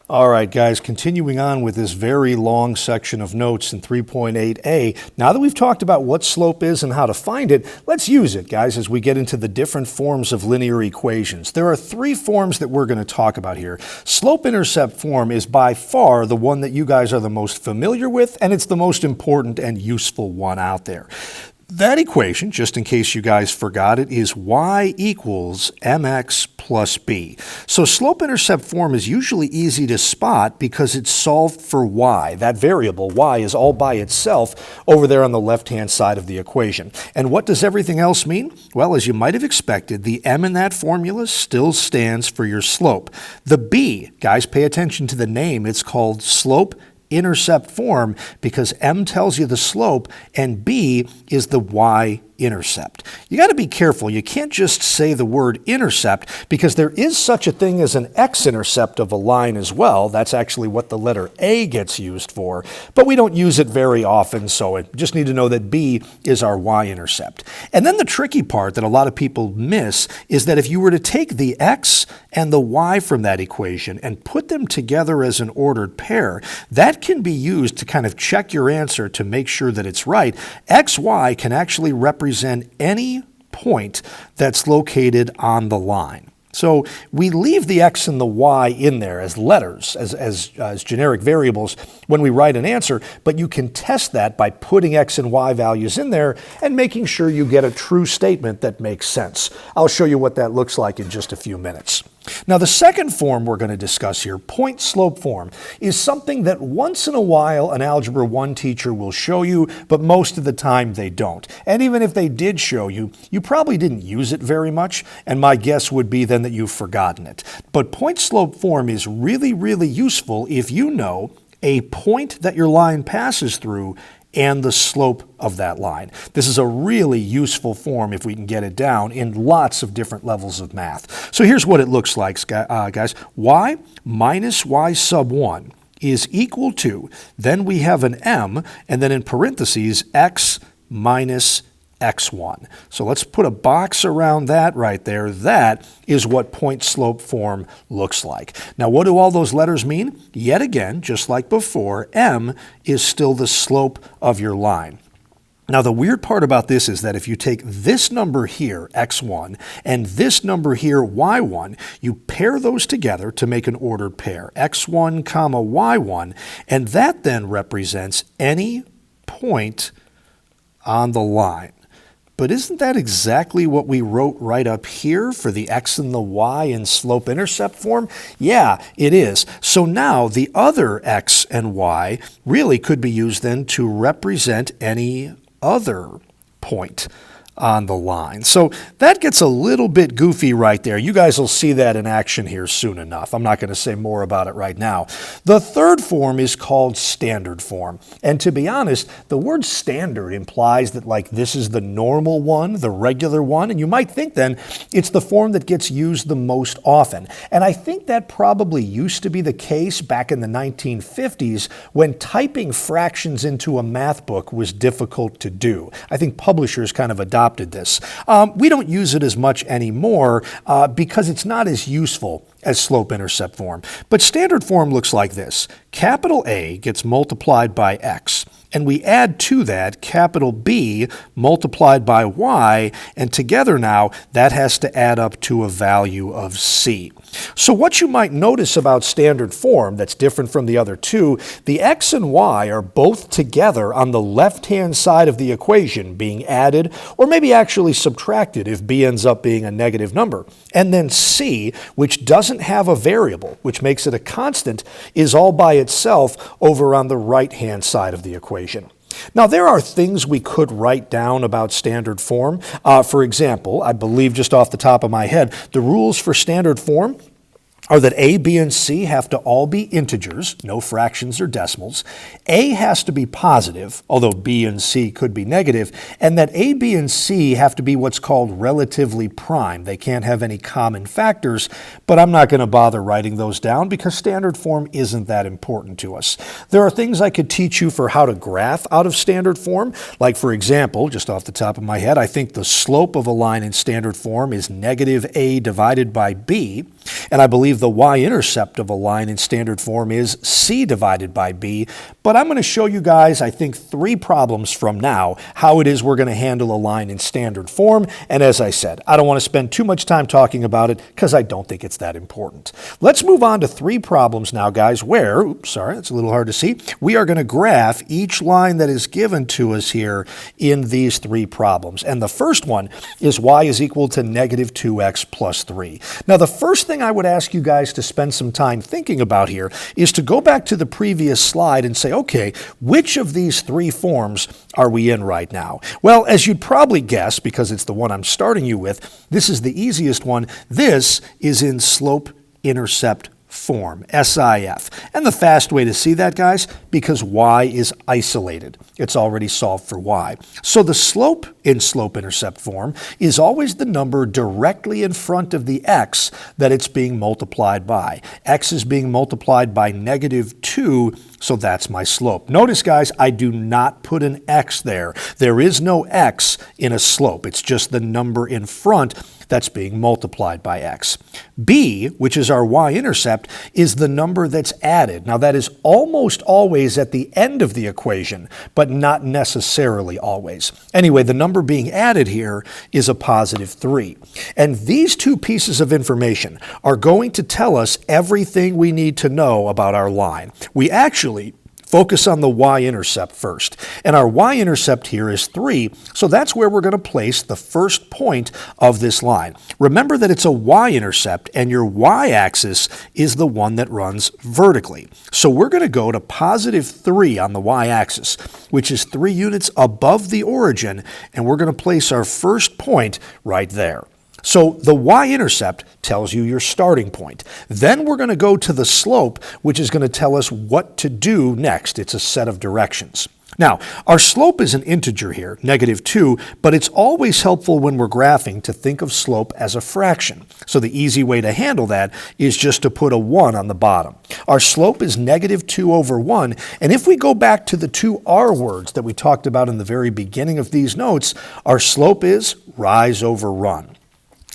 All right, guys, continuing on with this very long section of notes in 3.8a. Now that we've talked about what slope is and how to find it, let's use it, guys, as we get into the different forms of linear equations. There are three forms that we're going to talk about here. Slope-intercept form is by far the one that you guys are the most familiar with, and it's the most important and useful one out there. That equation, just in case you guys forgot it, is y equals mx plus b. So slope-intercept form is usually easy to spot because it's solved for y. That variable, y, is all by itself over there on the left-hand side of the equation. And what does everything else mean? Well, as you might have expected, the m in that formula still stands for your slope. The b, guys, pay attention to the name. It's called slope-intercept form because m tells you the slope and b is the y-intercept. You got to be careful. You can't just say the word intercept because there is such a thing as an x-intercept of a line as well. That's actually what the letter A gets used for, but we don't use it very often, so I just need to know that B is our y-intercept. And then the tricky part that a lot of people miss is that if you were to take the x and the y from that equation and put them together as an ordered pair, that can be used to kind of check your answer to make sure that it's right. XY can actually represent any point that's located on the line. So we leave the x and the y in there as letters, as generic variables when we write an answer, but you can test that by putting x and y values in there and making sure you get a true statement that makes sense. I'll show you what that looks like in just a few minutes. Now, the second form we're going to discuss here, point-slope form, is something that once in a while an Algebra 1 teacher will show you, but most of the time they don't. And even if they did show you, you probably didn't use it very much, and my guess would be then that you've forgotten it. But point-slope form is really, really useful if you know a point that your line passes through and the slope of that line. This is a really useful form if we can get it down in lots of different levels of math. So here's what it looks like, guys. Y minus y sub 1 is equal to, then we have an m, and then in parentheses, x minus x1. So let's put a box around that right there. That is what point-slope form looks like. Now, what do all those letters mean? Yet again, just like before, m is still the slope of your line. Now, the weird part about this is that if you take this number here, x1, and this number here, y1, you pair those together to make an ordered pair, x1 comma y1, and that then represents any point on the line. But isn't that exactly what we wrote right up here for the x and the y in slope-intercept form? Yeah, it is. So now the other x and y really could be used then to represent any other point on the line. So that gets a little bit goofy right there. You guys will see that in action here soon enough. I'm not going to say more about it right now. The third form is called standard form. And to be honest, the word standard implies that like this is the normal one, the regular one, and you might think then it's the form that gets used the most often. And I think that probably used to be the case back in the 1950s when typing fractions into a math book was difficult to do. I think publishers kind of adopted this. We don't use it as much anymore because it's not as useful as slope-intercept form. But standard form looks like this. Capital A gets multiplied by x, and we add to that capital B multiplied by y, and together now that has to add up to a value of c. So what you might notice about standard form that's different from the other two, the x and y are both together on the left-hand side of the equation being added, or maybe actually subtracted if b ends up being a negative number. And then c, which doesn't have a variable, which makes it a constant, is all by itself over on the right-hand side of the equation. Now, there are things we could write down about standard form. For example, I believe just off the top of my head, the rules for standard form are that A, B, and C have to all be integers, no fractions or decimals. A has to be positive, although B and C could be negative, and that A, B, and C have to be what's called relatively prime. They can't have any common factors, but I'm not going to bother writing those down because standard form isn't that important to us. There are things I could teach you for how to graph out of standard form, like for example, just off the top of my head, I think the slope of a line in standard form is negative A divided by B, and I believe believe the y-intercept of a line in standard form is c divided by b, but I'm going to show you guys, I think, 3 problems from now how it is we're going to handle a line in standard form. And as I said, I don't want to spend too much time talking about it because I don't think it's that important. Let's move on to 3 problems now, guys, where, oops, sorry, it's a little hard to see, we are going to graph each line that is given to us here in these 3 problems. And the first one is y is equal to negative 2x plus 3. Now, the first thing I would ask you guys to spend some time thinking about here is to go back to the previous slide and say, okay, which of these 3 forms are we in right now? Well, as you'd probably guess, because it's the one I'm starting you with, this is the easiest one. This is in slope-intercept form, SIF. And the fast way to see that, guys, because y is isolated. It's already solved for y. So the slope in slope-intercept form is always the number directly in front of the x that it's being multiplied by. X is being multiplied by negative 2, so that's my slope. Notice, guys, I do not put an x there. There is no x in a slope. It's just the number in front that's being multiplied by x. B, which is our y-intercept, is the number that's added. Now, that is almost always at the end of the equation, but not necessarily always. Anyway, the number being added here is a positive 3. And these 2 pieces of information are going to tell us everything we need to know about our line. We actually focus on the y-intercept first. And our y-intercept here is 3, so that's where we're going to place the first point of this line. Remember that it's a y-intercept, and your y-axis is the one that runs vertically. So we're going to go to positive 3 on the y-axis, which is 3 units above the origin, and we're going to place our first point right there. So the y-intercept tells you your starting point. Then we're going to go to the slope, which is going to tell us what to do next. It's a set of directions. Now, our slope is an integer here, negative 2, but it's always helpful when we're graphing to think of slope as a fraction. So the easy way to handle that is just to put a 1 on the bottom. Our slope is negative 2 over 1, and if we go back to the 2 R words that we talked about in the very beginning of these notes, our slope is rise over run.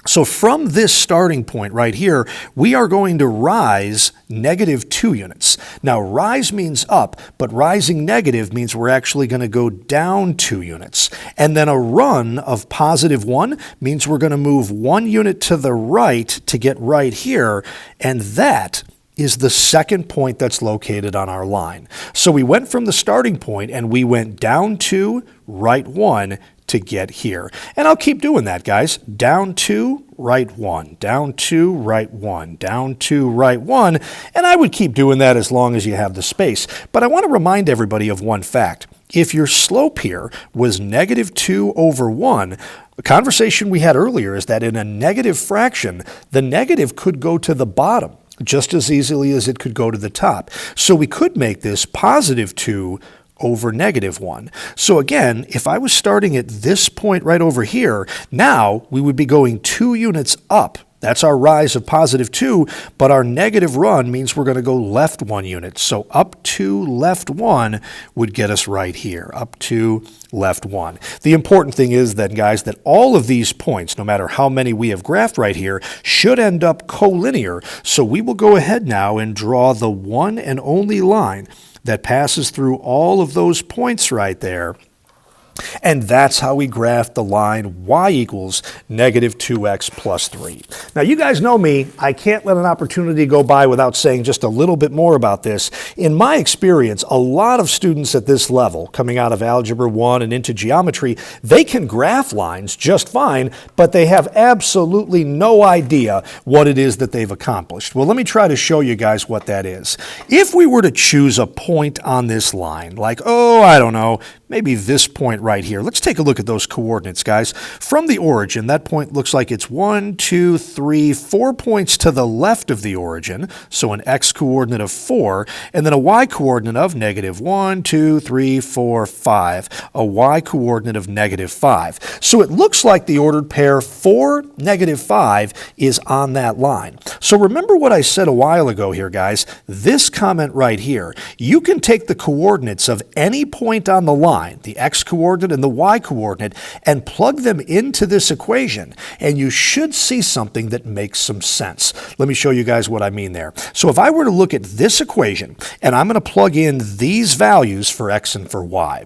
So from this starting point right here, we are going to rise negative 2 units. Now, rise means up, but rising negative means we're actually going to go down 2 units. And then a run of positive 1 means we're going to move 1 unit to the right to get right here, and that is the second point that's located on our line. So we went from the starting point and we went down 2, right 1, to get here. And I'll keep doing that, guys. Down 2, right 1, down 2, right 1, down 2, right 1, and I would keep doing that as long as you have the space. But I want to remind everybody of one fact. If your slope here was negative 2 over 1, the conversation we had earlier is that in a negative fraction, the negative could go to the bottom just as easily as it could go to the top. So we could make this positive 2 over negative 1. So again, if I was starting at this point right over here, now we would be going 2 units up. That's our rise of positive 2, but our negative run means we're going to go left 1 unit. So up 2, left 1 would get us right here. Up 2, left 1. The important thing is then, guys, that all of these points, no matter how many we have graphed right here, should end up collinear. So we will go ahead now and draw the one and only line that passes through all of those points right there. And that's how we graph the line y equals negative 2x plus 3. Now, you guys know me. I can't let an opportunity go by without saying just a little bit more about this. In my experience, a lot of students at this level, coming out of Algebra 1 and into geometry, they can graph lines just fine, but they have absolutely no idea what it is that they've accomplished. Well, let me try to show you guys what that is. If we were to choose a point on this line, like, oh, I don't know, maybe this point right here. Let's take a look at those coordinates, guys. From the origin, that point looks like it's 1, 2, 3, 4 points to the left of the origin, so an x coordinate of 4, and then a y coordinate of negative 1, 2, 3, 4, 5, a y coordinate of negative 5. So it looks like the ordered pair 4, negative 5 is on that line. So remember what I said a while ago here, guys. This comment right here, you can take the coordinates of any point on the line, line, the x-coordinate and the y-coordinate, and plug them into this equation, and you should see something that makes some sense. Let me show you guys what I mean there. So if I were to look at this equation, and I'm going to plug in these values for x and for y.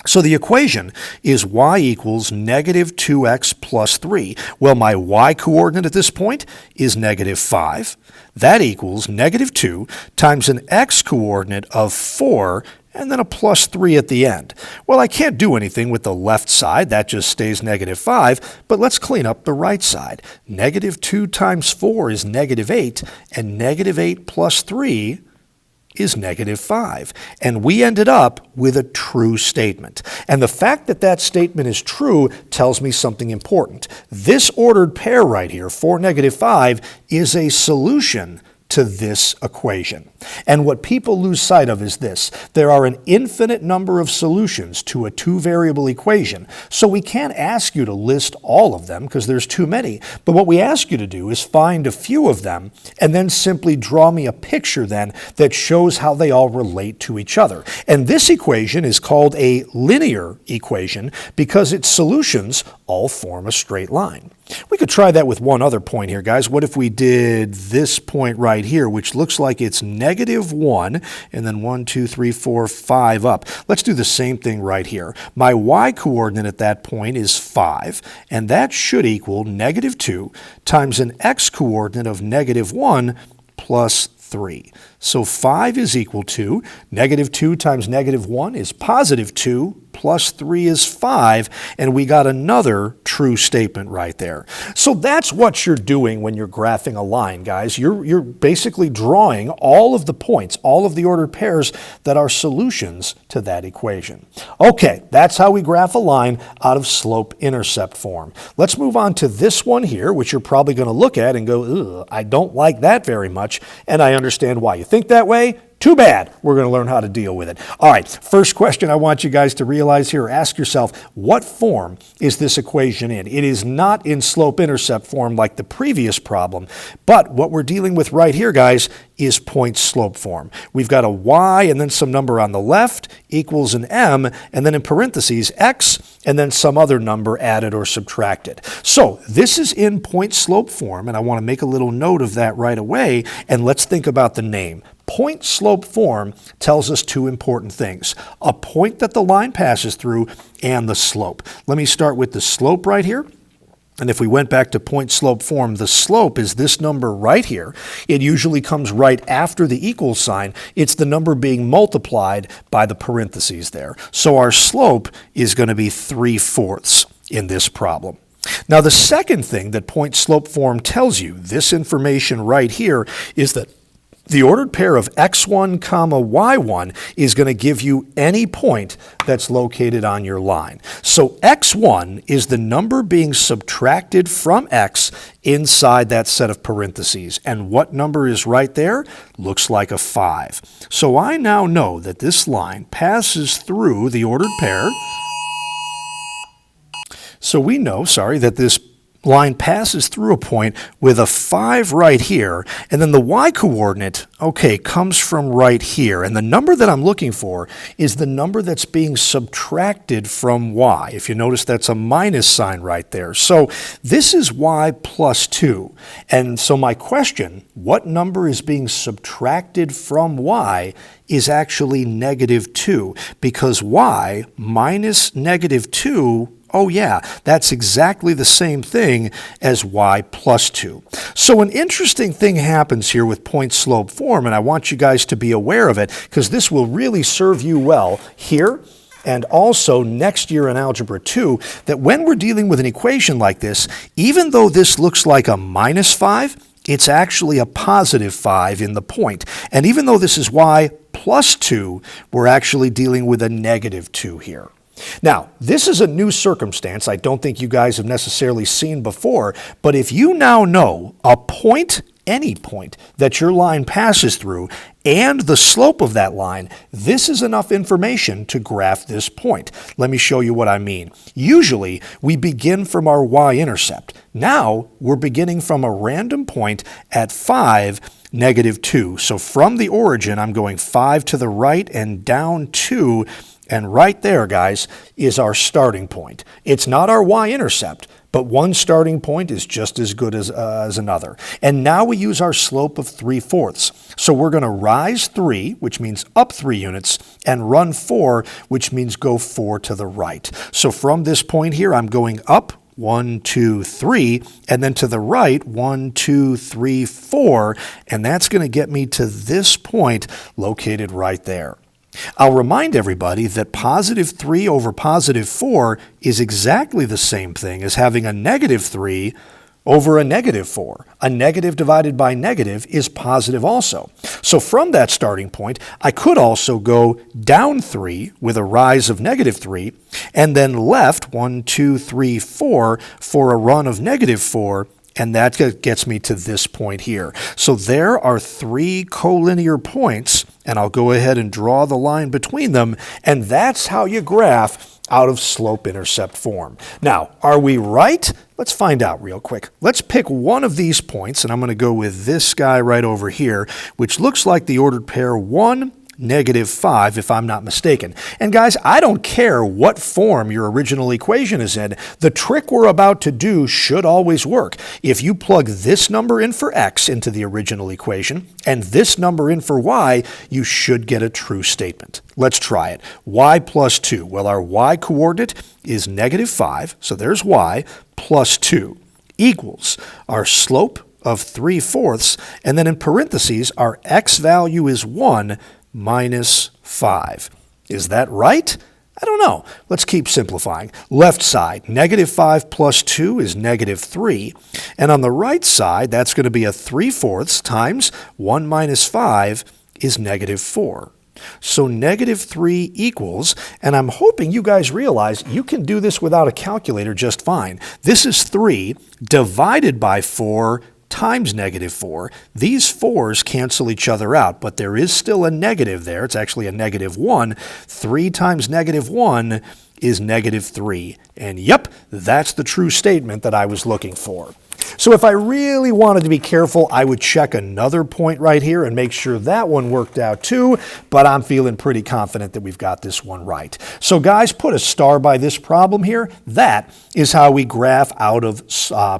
So the equation is y equals negative 2x plus 3. Well, my y-coordinate at this point is negative 5. That equals negative 2 times an x-coordinate of 4 and then a plus 3 at the end. Well, I can't do anything with the left side. That just stays negative 5. But let's clean up the right side. Negative 2 times 4 is negative 8, and negative 8 plus 3 is negative 5. And we ended up with a true statement. And the fact that that statement is true tells me something important. This ordered pair right here, 4, negative 5, is a solution to this equation. And what people lose sight of is this. There are an infinite number of solutions to a two-variable equation, so we can't ask you to list all of them because there's too many. But what we ask you to do is find a few of them and then simply draw me a picture then that shows how they all relate to each other. And this equation is called a linear equation because its solutions all form a straight line. We could try that with one other point here, guys. What if we did this point right here, which looks like it's negative 1, and then 1, 2, 3, 4, 5 up. Let's do the same thing right here. My y-coordinate at that point is 5, and that should equal negative 2 times an x-coordinate of negative 1 plus 3. So 5 is equal to negative 2 times negative 1 is positive 2 plus 3 is 5, and we got another true statement right there. So that's what you're doing when you're graphing a line, guys. You're basically drawing all of the points, all of the ordered pairs that are solutions to that equation. Okay, that's how we graph a line out of slope-intercept form. Let's move on to this one here, which you're probably going to look at and go, ugh, I don't like that very much, and I understand why you think that way. Too bad. We're going to learn how to deal with it. All right, first question I want you guys to realize here, ask yourself, what form is this equation in? It is not in slope-intercept form like the previous problem, but what we're dealing with right here, guys, is point-slope form. We've got a y and then some number on the left equals an m, and then in parentheses, x, and then some other number added or subtracted. So this is in point-slope form, and I want to make a little note of that right away, and let's think about the name. Point-slope form tells us two important things, a point that the line passes through and the slope. Let me start with the slope right here. And if we went back to point-slope form, the slope is this number right here. It usually comes right after the equal sign. It's the number being multiplied by the parentheses there. So our slope is going to be 3/4 in this problem. Now the second thing that point-slope form tells you, this information right here, is that the ordered pair of x1 comma y1 is going to give you any point that's located on your line. So x1 is the number being subtracted from x inside that set of parentheses. And what number is right there? Looks like a 5. So I now know that this line passes through the ordered pair. So we know, that this line passes through a point with a 5 right here, and then the y-coordinate, comes from right here. And the number that I'm looking for is the number that's being subtracted from y. If you notice, that's a minus sign right there. So this is y plus 2. And so my question, what number is being subtracted from y, is actually negative 2, because y minus negative 2, oh yeah, that's exactly the same thing as y plus 2. So an interesting thing happens here with point-slope form, and I want you guys to be aware of it because this will really serve you well here and also next year in Algebra 2, that when we're dealing with an equation like this, even though this looks like a minus 5, it's actually a positive 5 in the point. And even though this is y plus 2, we're actually dealing with a negative 2 here. Now, this is a new circumstance I don't think you guys have necessarily seen before, but if you now know a point, any point, that your line passes through and the slope of that line, this is enough information to graph this point. Let me show you what I mean. Usually, we begin from our y-intercept. Now, we're beginning from a random point at 5, negative 2. So from the origin, I'm going 5 to the right and down 2 And right there, guys, is our starting point. It's not our y-intercept, but one starting point is just as good as another. And now we use our slope of 3/4. So we're going to rise 3, which means up 3 units, and run 4, which means go 4 to the right. So from this point here, I'm going up 1, 2, 3, and then to the right, 1, 2, 3, 4, and that's going to get me to this point located right there. I'll remind everybody that positive 3 over positive 4 is exactly the same thing as having a negative 3 over a negative 4. A negative divided by negative is positive also. So from that starting point, I could also go down 3 with a rise of negative 3, and then left 1, 2, 3, 4 for a run of negative 4, and that gets me to this point here. So there are 3 collinear points, and I'll go ahead and draw the line between them, and that's how you graph out of slope-intercept form. Now, are we right? Let's find out real quick. Let's pick one of these points, and I'm going to go with this guy right over here, which looks like the ordered pair 1, -5, if I'm not mistaken. And guys, I don't care what form your original equation is in. The trick we're about to do should always work. If you plug this number in for x into the original equation and this number in for y, you should get a true statement. Let's try it. Y plus 2. Well, our y coordinate is -5, so there's y, plus 2, equals our slope of 3/4, and then in parentheses, our x value is 1, minus 5. Is that right? I don't know. Let's keep simplifying. Left side, -5 plus 2 is -3. And on the right side, that's going to be a 3/4 times 1 minus 5 is -4. So -3 equals, and I'm hoping you guys realize you can do this without a calculator just fine. This is 3 divided by 4 times -4. These 4's cancel each other out, but there is still a negative there. It's actually a -1. 3 times -1 is -3. And yep, that's the true statement that I was looking for. So if I really wanted to be careful, I would check another point right here and make sure that one worked out too, but I'm feeling pretty confident that we've got this one right. So guys, put a star by this problem here. That is how we graph out of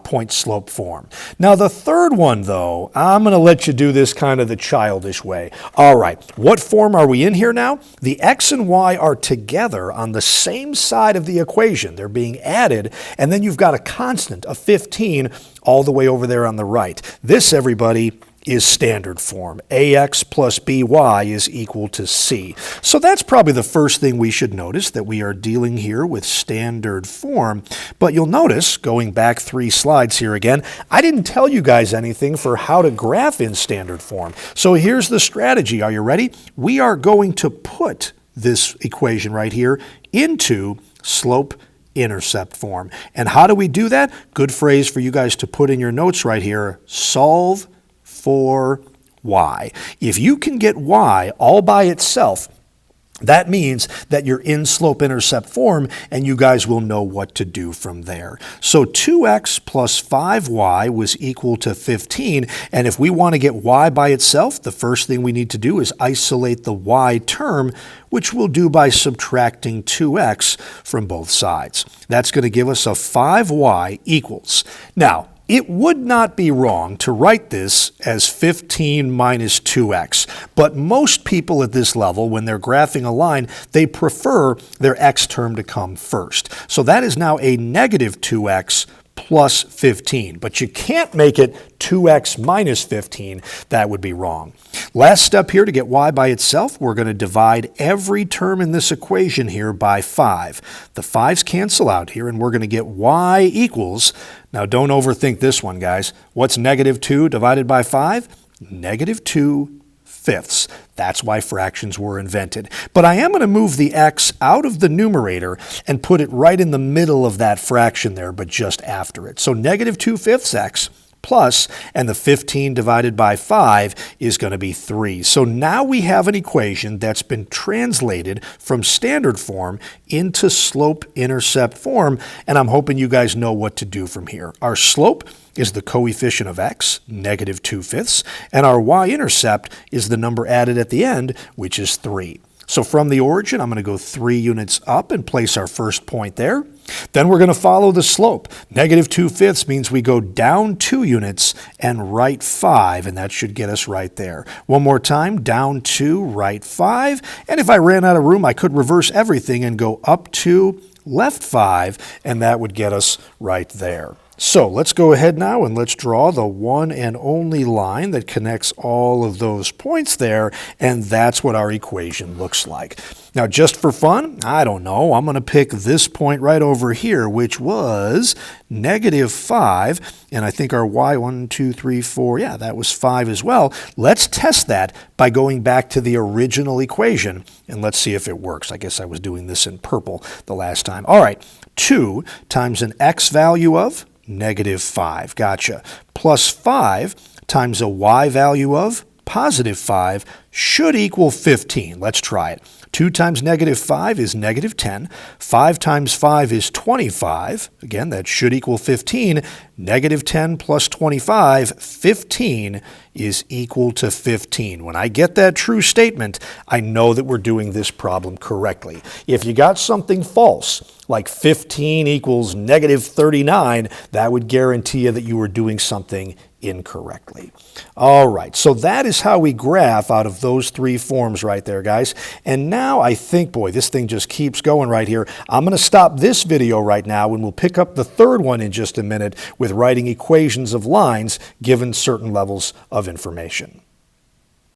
point slope form. Now the third one though, I'm going to let you do this kind of the childish way. All right, what form are we in here now? The x and y are together on the same side of the equation. They're being added, and then you've got a constant of 15 all the way over there on the right. This, everybody, is standard form. AX plus BY is equal to C. So that's probably the first thing we should notice, that we are dealing here with standard form. But you'll notice, going back 3 slides here again, I didn't tell you guys anything for how to graph in standard form. So here's the strategy. Are you ready? We are going to put this equation right here into slope-intercept form. And how do we do that? Good phrase for you guys to put in your notes right here. Solve for y. If you can get y all by itself, that means that you're in slope-intercept form, and you guys will know what to do from there. So 2x plus 5y was equal to 15, and if we want to get y by itself, the first thing we need to do is isolate the y term, which we'll do by subtracting 2x from both sides. That's going to give us a 5y equals. Now, it would not be wrong to write this as 15 minus 2x, but most people at this level, when they're graphing a line, they prefer their x term to come first. So that is now a negative 2x plus 15, but you can't make it 2x minus 15. That would be wrong. Last step here, to get y by itself, we're going to divide every term in this equation here by 5. The 5's cancel out here, and we're going to get y equals, now don't overthink this one, guys. What's negative 2 divided by 5? Negative 2/5. That's why fractions were invented. But I am going to move the x out of the numerator and put it right in the middle of that fraction there, but just after it. So negative 2/5 x plus, and the 15 divided by 5 is going to be 3. So now we have an equation that's been translated from standard form into slope-intercept form, and I'm hoping you guys know what to do from here. Our slope is the coefficient of x, negative 2/5, and our y-intercept is the number added at the end, which is 3. So from the origin, I'm going to go 3 units up and place our first point there. Then we're going to follow the slope. Negative 2/5 means we go down 2 units and right 5, and that should get us right there. One more time, down 2, right 5. And if I ran out of room, I could reverse everything and go up 2, left 5, and that would get us right there. So let's go ahead now and let's draw the one and only line that connects all of those points there, and that's what our equation looks like. Now, just for fun, I don't know, I'm going to pick this point right over here, which was negative 5, and I think our y, 1, 2, 3, 4, yeah, that was 5 as well. Let's test that by going back to the original equation, and let's see if it works. I guess I was doing this in purple the last time. All right, 2 times an x value of negative 5, gotcha, plus 5 times a y value of positive 5 should equal 15. Let's try it. 2 times negative 5 is negative 10. 5 times 5 is 25. Again, that should equal 15. Negative 10 plus 25, 15 is equal to 15. When I get that true statement, I know that we're doing this problem correctly. If you got something false, like 15 equals negative 39, that would guarantee you that you were doing something incorrectly. All right, so that is how we graph out of those 3 forms right there, guys. And now I think, boy, this thing just keeps going right here. I'm going to stop this video right now, and we'll pick up the third one in just a minute with writing equations of lines given certain levels of information.